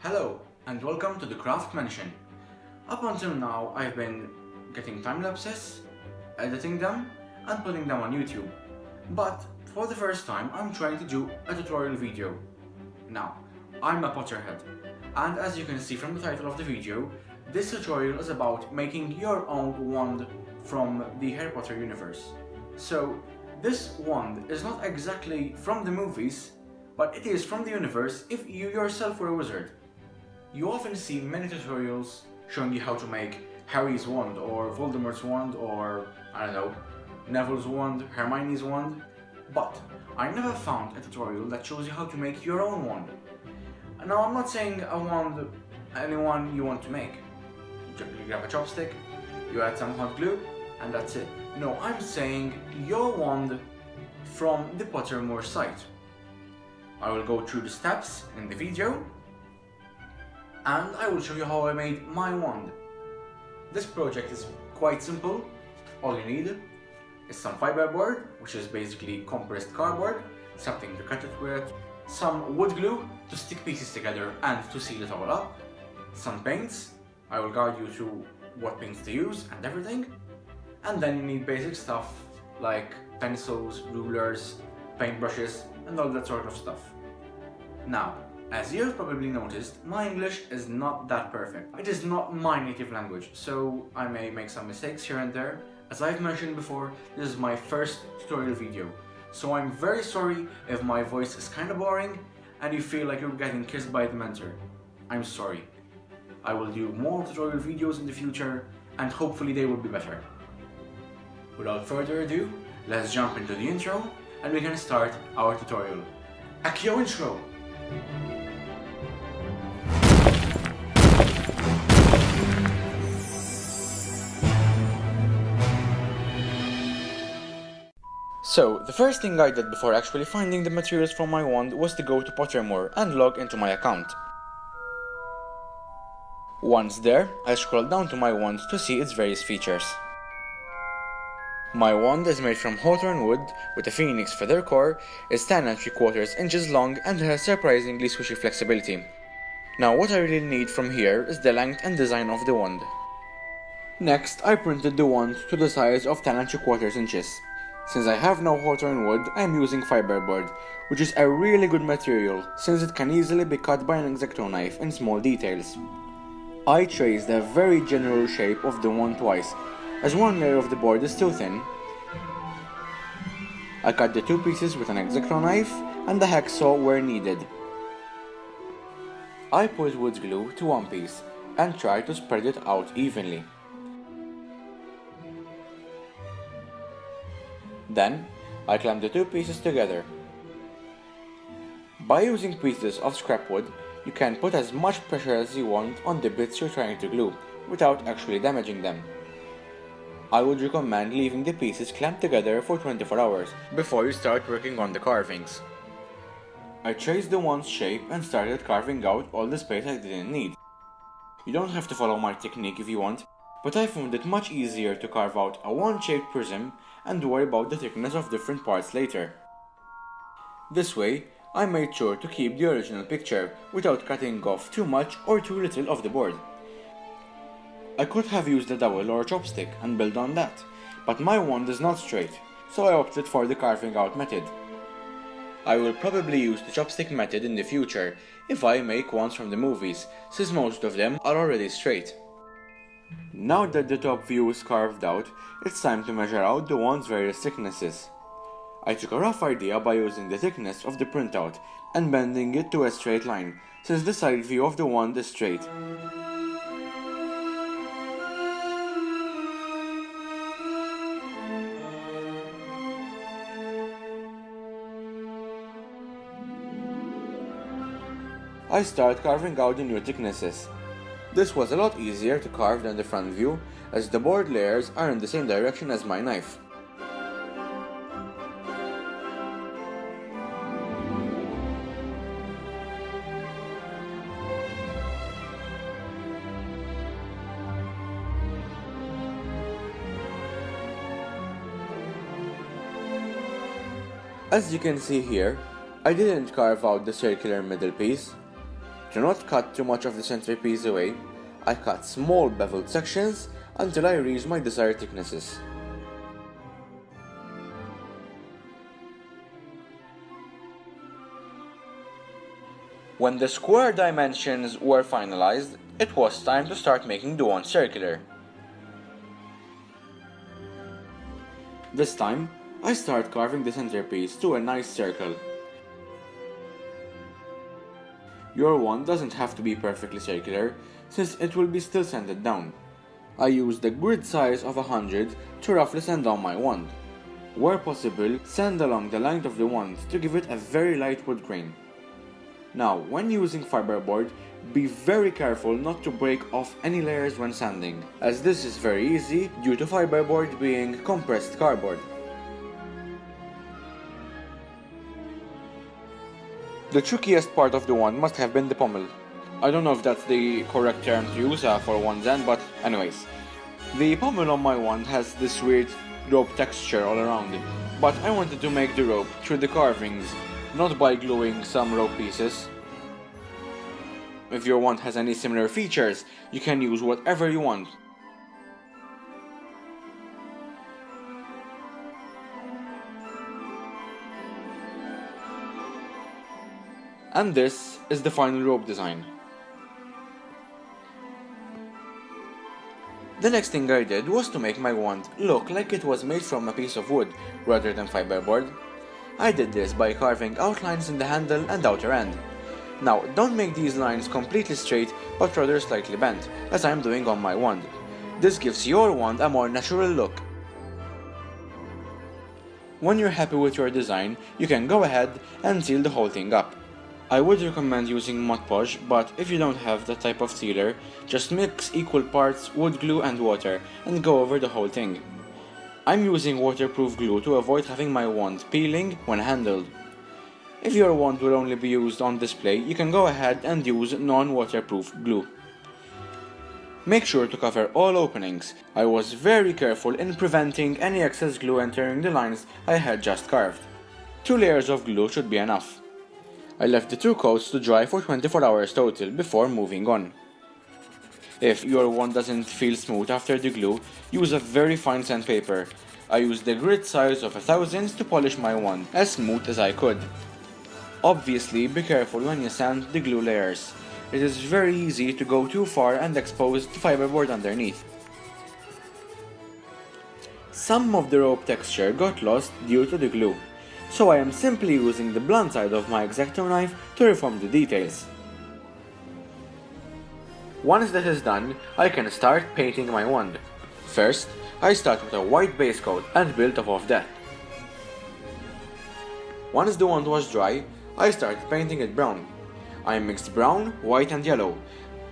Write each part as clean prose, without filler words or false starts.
Hello and welcome to the Craft Mansion. Up until now I've been getting time lapses, editing them and putting them on YouTube. But for the first time I'm trying to do a tutorial video. Now, I'm a Potterhead and as you can see from the title of the video, this tutorial is about making your own wand from the Harry Potter universe. So this wand is not exactly from the movies, but it is from the universe if you yourself were a wizard. You often see many tutorials showing you how to make Harry's wand or Voldemort's wand or, I don't know, Neville's wand, Hermione's wand, but I never found a tutorial that shows you how to make your own wand. Now I'm not saying a wand, anyone you want to make. You grab a chopstick, you add some hot glue, and that's it. No, I'm saying your wand from the Pottermore site. I will go through the steps in the video and I will show you how I made my wand. This project is quite simple. All you need is some fiberboard, which is basically compressed cardboard, something to cut it with, some wood glue to stick pieces together and to seal it all up, some paints, I will guide you through what paints to use and everything, and then you need basic stuff like pencils, rulers, paintbrushes and all that sort of stuff. Now, as you have probably noticed, my English is not that perfect. It is not my native language, so I may make some mistakes here and there. As I've mentioned before, this is my first tutorial video, so I'm very sorry if my voice is kinda boring and you feel like you're getting kissed by the mentor. I'm sorry. I will do more tutorial videos in the future and hopefully they will be better. Without further ado, let's jump into the intro and we can start our tutorial. Accio intro! So, the first thing I did before actually finding the materials for my wand was to go to Pottermore and log into my account. Once there, I scrolled down to my wand to see its various features. My wand is made from hawthorn wood with a phoenix feather core, is 10 3/4 inches long and has surprisingly squishy flexibility. Now what I really need from here is the length and design of the wand. Next, I printed the wand to the size of 10 3/4 inches. Since I have no hawthorn wood, I am using fiberboard, which is a really good material since it can easily be cut by an X-Acto knife in small details. I traced the very general shape of the wand twice, as one layer of the board is too thin. I cut the two pieces with an X-Acto knife and the hacksaw where needed. I put wood glue to one piece and tried to spread it out evenly. Then, I clamped the two pieces together. By using pieces of scrap wood, you can put as much pressure as you want on the bits you're trying to glue, without actually damaging them. I would recommend leaving the pieces clamped together for 24 hours, before you start working on the carvings. I traced the wand's shape and started carving out all the space I didn't need. You don't have to follow my technique if you want, but I found it much easier to carve out a wand-shaped prism and worry about the thickness of different parts later. This way, I made sure to keep the original picture without cutting off too much or too little of the board. I could have used a dowel or a chopstick and build on that, but my wand is not straight, so I opted for the carving out method. I will probably use the chopstick method in the future if I make wands from the movies, since most of them are already straight. Now that the top view is carved out, it's time to measure out the wand's various thicknesses. I took a rough idea by using the thickness of the printout and bending it to a straight line, since the side view of the wand is straight. I started carving out the new thicknesses. This was a lot easier to carve than the front view, as the board layers are in the same direction as my knife. As you can see here, I didn't carve out the circular middle piece. To not cut too much of the centerpiece away, I cut small beveled sections until I reach my desired thicknesses. When the square dimensions were finalized, it was time to start making the wand circular. This time, I start carving the centerpiece to a nice circle. Your wand doesn't have to be perfectly circular, since it will be still sanded down. I used the grid size of 100 to roughly sand down my wand. Where possible, sand along the length of the wand to give it a very light wood grain. Now, when using fiberboard, be very careful not to break off any layers when sanding, as this is very easy due to fiberboard being compressed cardboard. The trickiest part of the wand must have been the pommel. I don't know if that's the correct term to use for one's end, but anyways. The pommel on my wand has this weird rope texture all around it, but I wanted to make the rope through the carvings, not by gluing some rope pieces. If your wand has any similar features, you can use whatever you want. And this is the final rope design. The next thing I did was to make my wand look like it was made from a piece of wood rather than fiberboard. I did this by carving outlines in the handle and outer end. Now, don't make these lines completely straight but rather slightly bent, as I am doing on my wand. This gives your wand a more natural look. When you're happy with your design, you can go ahead and seal the whole thing up. I would recommend using Mod Podge, but if you don't have that type of sealer, just mix equal parts wood glue and water and go over the whole thing. I'm using waterproof glue to avoid having my wand peeling when handled. If your wand will only be used on display, you can go ahead and use non-waterproof glue. Make sure to cover all openings. I was very careful in preventing any excess glue entering the lines I had just carved. 2 layers of glue should be enough. I left the 2 coats to dry for 24 hours total before moving on. If your wand doesn't feel smooth after the glue, use a very fine sandpaper. I used the grit size of 1000 to polish my wand as smooth as I could. Obviously, be careful when you sand the glue layers. It is very easy to go too far and expose the fiberboard underneath. Some of the rope texture got lost due to the glue, so I am simply using the blunt side of my X-Acto knife to reform the details. Once that is done, I can start painting my wand. First, I start with a white base coat and build off of that. Once the wand was dry, I started painting it brown. I mixed brown, white and yellow,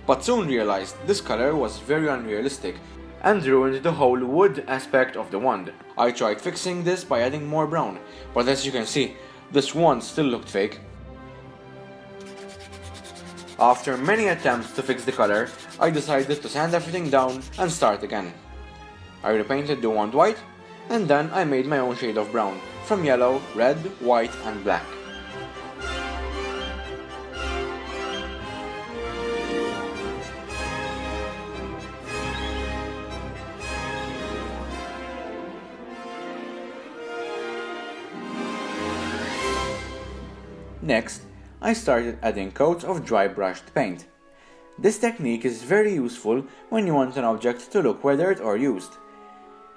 but soon realized this color was very unrealistic and ruined the whole wood aspect of the wand. I tried fixing this by adding more brown, but as you can see, this wand still looked fake. After many attempts to fix the color, I decided to sand everything down and start again. I repainted the wand white, and then I made my own shade of brown, from yellow, red, white and black. Next, I started adding coats of dry brushed paint. This technique is very useful when you want an object to look weathered or used.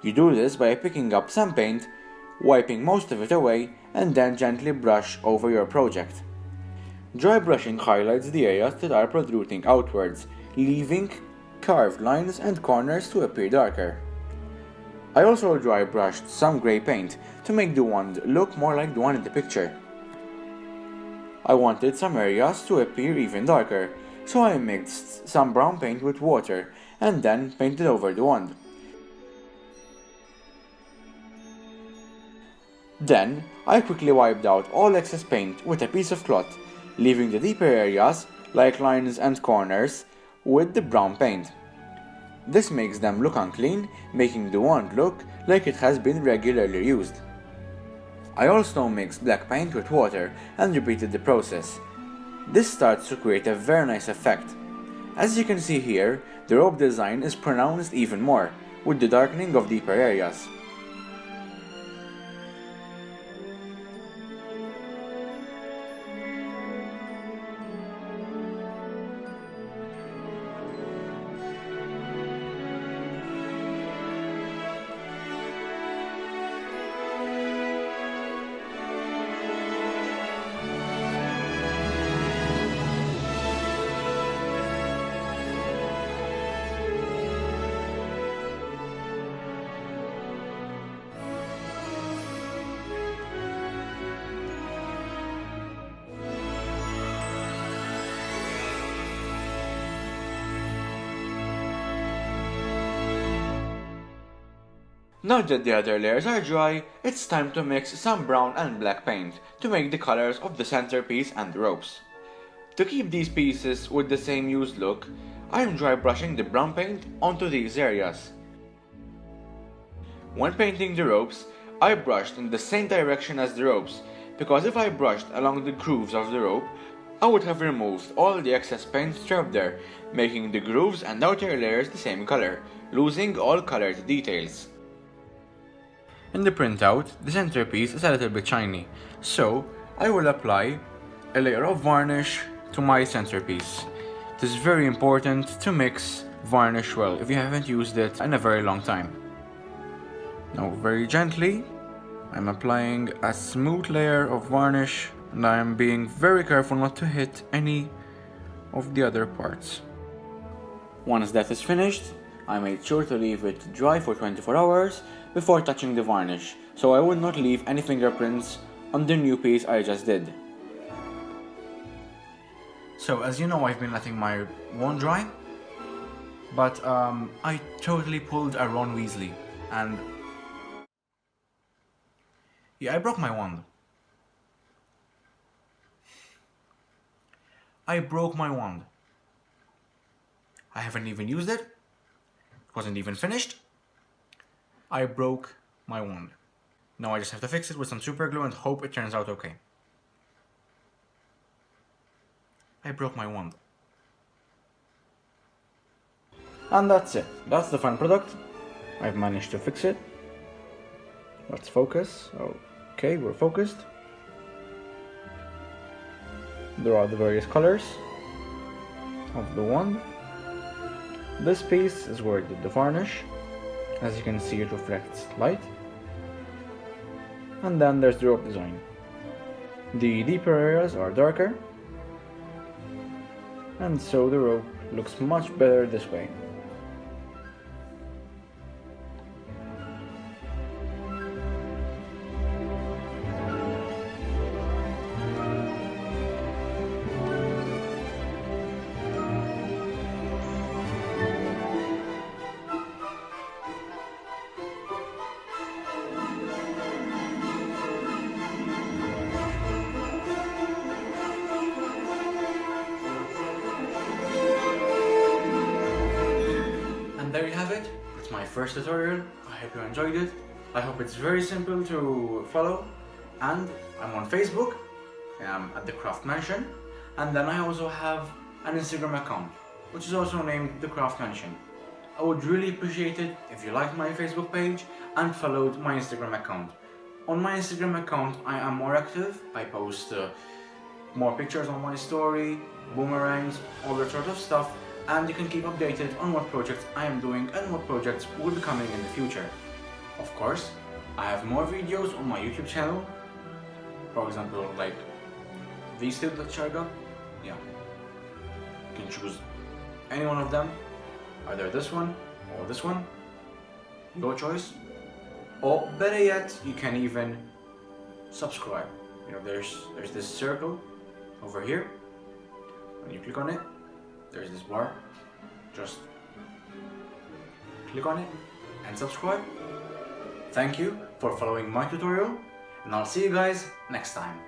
You do this by picking up some paint, wiping most of it away, and then gently brush over your project. Dry brushing highlights the areas that are protruding outwards, leaving carved lines and corners to appear darker. I also dry brushed some grey paint to make the wand look more like the one in the picture. I wanted some areas to appear even darker, so I mixed some brown paint with water and then painted over the wand. Then, I quickly wiped out all excess paint with a piece of cloth, leaving the deeper areas, like lines and corners, with the brown paint. This makes them look unclean, making the wand look like it has been regularly used. I also mixed black paint with water and repeated the process. this starts to create a very nice effect. As you can see here, the rope design is pronounced even more, with the darkening of deeper areas. Now that the other layers are dry, it's time to mix some brown and black paint to make the colors of the centerpiece and the ropes. To keep these pieces with the same used look, I am dry brushing the brown paint onto these areas. When painting the ropes, I brushed in the same direction as the ropes, because if I brushed along the grooves of the rope, I would have removed all the excess paint trapped there, making the grooves and outer layers the same color, losing all colored details. In the printout, the centerpiece is a little bit shiny, so I will apply a layer of varnish to my centerpiece. It is very important to mix varnish well if you haven't used it in a very long time. Now very gently, I'm applying a smooth layer of varnish and I am being very careful not to hit any of the other parts. Once that is finished, I made sure to leave it dry for 24 hours before touching the varnish, so I would not leave any fingerprints on the new piece I just did. So as you know, I've been letting my wand dry, but I totally pulled a Ron Weasley, and yeah, I broke my wand. I broke my wand. I haven't even used it. It wasn't even finished. I broke my wand. Now I just have to fix it with some super glue and hope it turns out okay. I broke my wand. And that's it. That's the final product. I've managed to fix it. Let's focus. Okay, we're focused. There are the various colors of the wand. This piece is where I did the varnish. As you can see, it reflects light. And then there's the rope design. The deeper areas are darker, and so the rope looks much better this way. There you have it. It's my first tutorial. I hope you enjoyed it. I hope it's very simple to follow, and I'm on Facebook at the Craft Mansion, and then I also have an Instagram account which is also named the Craft Mansion. I would really appreciate it if you liked my Facebook page and followed my Instagram account. On my Instagram account I am more active. I post more pictures on my story, boomerangs, all that sort of stuff, and you can keep updated on what projects I am doing and what projects will be coming in the future. Of course, I have more videos on my YouTube channel, for example like these two that I got. Yeah, you can choose any one of them, either this one or this one, your choice. Or better yet, you can even subscribe. You know, there's this circle over here. When you click on it, there's this bar. Just click on it and subscribe. Thank you for following my tutorial, and I'll see you guys next time.